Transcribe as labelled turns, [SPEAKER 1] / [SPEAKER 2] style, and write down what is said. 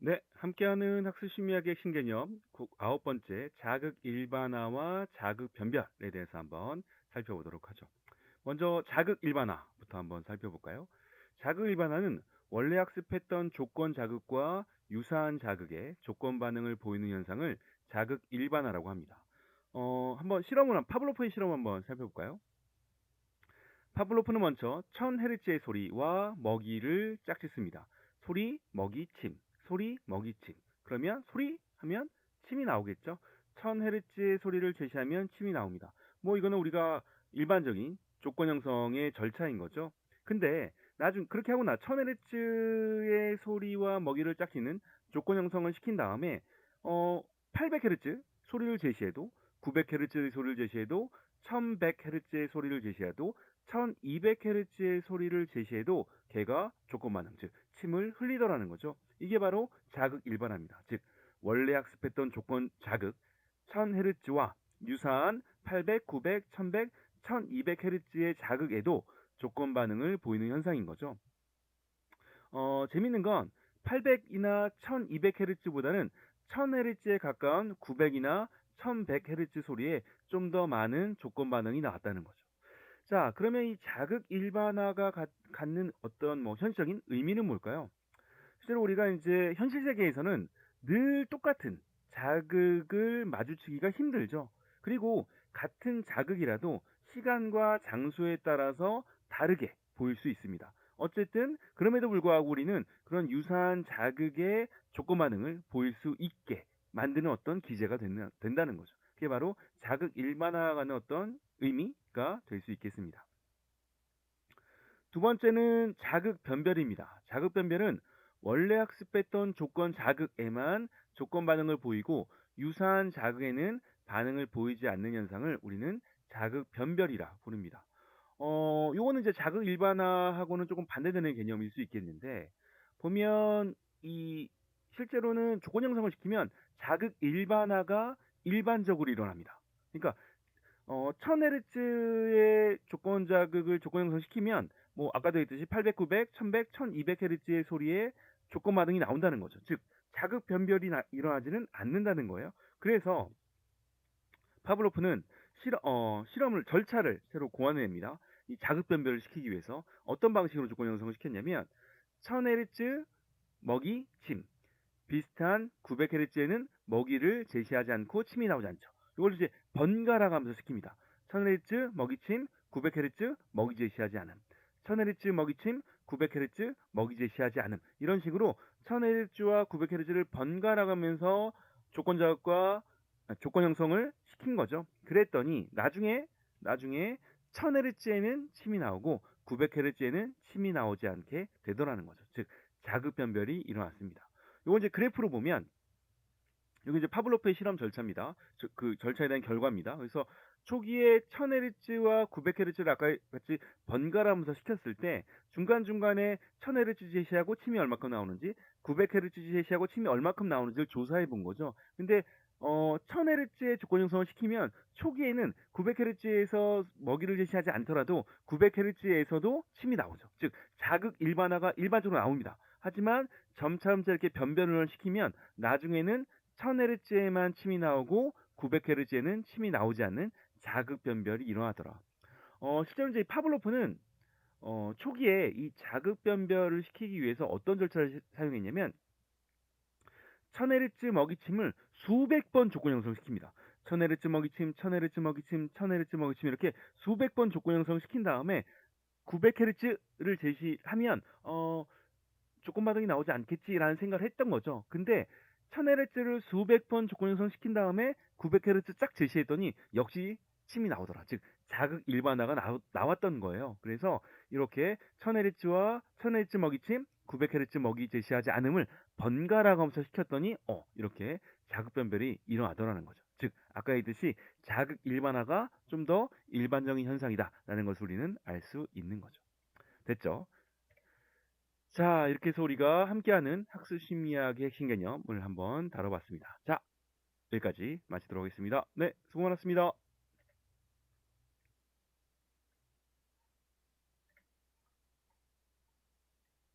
[SPEAKER 1] 네, 함께하는 학습 심리학의 신개념 아홉 번째 자극 일반화와 자극 변별에 대해서 한번 살펴보도록 하죠. 먼저 자극 일반화부터 한번 살펴볼까요? 자극 일반화는 원래 학습했던 조건 자극과 유사한 자극에 조건 반응을 보이는 현상을 자극 일반화라고 합니다. 한번 파블로프의 실험 한번 살펴볼까요? 파블로프는 먼저 1000헤르츠의 소리와 먹이를 짝짓습니다. 소리, 먹이, 침. 소리, 먹이, 침. 그러면 소리 하면 침이 나오겠죠. 1000헤르츠의 소리를 제시하면 침이 나옵니다. 뭐 이거는 우리가 일반적인 조건 형성의 절차인 거죠. 근데 그렇게 하고 1000헤르츠의 소리와 먹이를 짝짓는 조건 형성을 시킨 다음에 800헤르츠 소리를 제시해도 900헤르츠의 소리를 제시해도 1100헤르츠의 소리를 제시해도 1200Hz의 소리를 제시해도 개가 조건 반응, 즉 침을 흘리더라는 거죠. 이게 바로 자극 일반화입니다. 즉 원래 학습했던 조건 자극 1000Hz와 유사한 800, 900, 1100, 1200Hz의 자극에도 조건 반응을 보이는 현상인 거죠. 재밌는 건 800이나 1200Hz보다는 1000Hz에 가까운 900이나 1100Hz 소리에 좀 더 많은 조건 반응이 나왔다는 거죠. 자, 그러면 이 자극 일반화가 갖는 어떤 뭐 현실적인 의미는 뭘까요? 실제로 우리가 이제 현실 세계에서는 늘 똑같은 자극을 마주치기가 힘들죠. 그리고 같은 자극이라도 시간과 장소에 따라서 다르게 보일 수 있습니다. 어쨌든 그럼에도 불구하고 우리는 그런 유사한 자극의 조건 반응을 보일 수 있게 만드는 어떤 기제가 된다는 거죠. 그게 바로 자극 일반화가 는 어떤 의미가 될 수 있겠습니다. 두 번째는 자극 변별입니다. 자극 변별은 원래 학습했던 조건 자극에만 조건 반응을 보이고 유사한 자극에는 반응을 보이지 않는 현상을 우리는 자극 변별이라 부릅니다. 요거는 이제 자극 일반화하고는 조금 반대되는 개념일 수 있겠는데 보면 이 실제로는 조건 형성을 시키면 자극 일반화가 일반적으로 일어납니다. 그러니까 1000Hz의 조건 자극을 조건 형성시키면 뭐 아까도 했듯이 800, 900, 1100, 1200Hz의 소리에 조건 반응이 나온다는 거죠. 즉 자극 변별이 일어나지는 않는다는 거예요. 그래서 파블로프는 절차를 새로 고안해냅니다. 이 자극 변별을 시키기 위해서 어떤 방식으로 조건 형성을 시켰냐면 1000Hz 먹이 침 비슷한 900Hz에는 먹이를 제시하지 않고 침이 나오지 않죠. 이걸 이제 번갈아 가면서 시킵니다. 1000Hz 먹이침, 900Hz 먹이 제시하지 않음. 1000Hz 먹이침, 900Hz 먹이 제시하지 않음. 이런 식으로 1000Hz와 900Hz를 번갈아 가면서 조건 자극과 조건 형성을 시킨 거죠. 그랬더니 나중에 1000Hz에는 침이 나오고 900Hz에는 침이 나오지 않게 되더라는 거죠. 즉 자극 변별이 일어났습니다. 요거 이제 그래프로 보면 여기 이제 파블로프의 실험 절차입니다. 그 절차에 대한 결과입니다. 그래서 초기에 1000Hz와 900Hz를 아까 같이 번갈아가면서 시켰을 때 중간중간에 1000Hz 제시하고 침이 얼마큼 나오는지 900Hz 제시하고 침이 얼마큼 나오는지를 조사해 본 거죠. 근데 1000Hz의 조건 형성을 시키면 초기에는 900Hz에서 먹이를 제시하지 않더라도 900Hz에서도 침이 나오죠. 즉 자극 일반화가 일반적으로 나옵니다. 하지만 점차점차 이렇게 변변을 시키면 나중에는 1000Hz에만 침이 나오고 900Hz에는 침이 나오지 않는 자극 변별이 일어나더라. 실제로 이제 파블로프는 초기에 이 자극 변별을 시키기 위해서 어떤 절차를 사용했냐면 1000Hz 먹이침을 수백 번 조건 형성시킵니다. 1000Hz 먹이침, 1000Hz 먹이침, 1000Hz 먹이침 이렇게 수백 번 조건 형성시킨 다음에 900Hz를 제시하면 조건 반응이 나오지 않겠지라는 생각을 했던 거죠. 근데 1000Hz를 수백 번 조건 형성시킨 다음에 900Hz 쫙 제시했더니 역시 침이 나오더라. 즉 자극 일반화가 나왔던 거예요. 그래서 이렇게 1000Hz와 1000Hz 먹이침, 900Hz 먹이 제시하지 않음을 번갈아 가면서 시켰더니 이렇게 자극 변별이 일어나더라는 거죠. 즉 아까 했듯이 자극 일반화가 좀 더 일반적인 현상이다라는 것을 우리는 알 수 있는 거죠. 됐죠? 자, 이렇게 해서 우리가 함께하는 학습 심리학의 핵심 개념을 한번 다뤄봤습니다. 자, 여기까지 마치도록 하겠습니다. 네, 수고 많았습니다.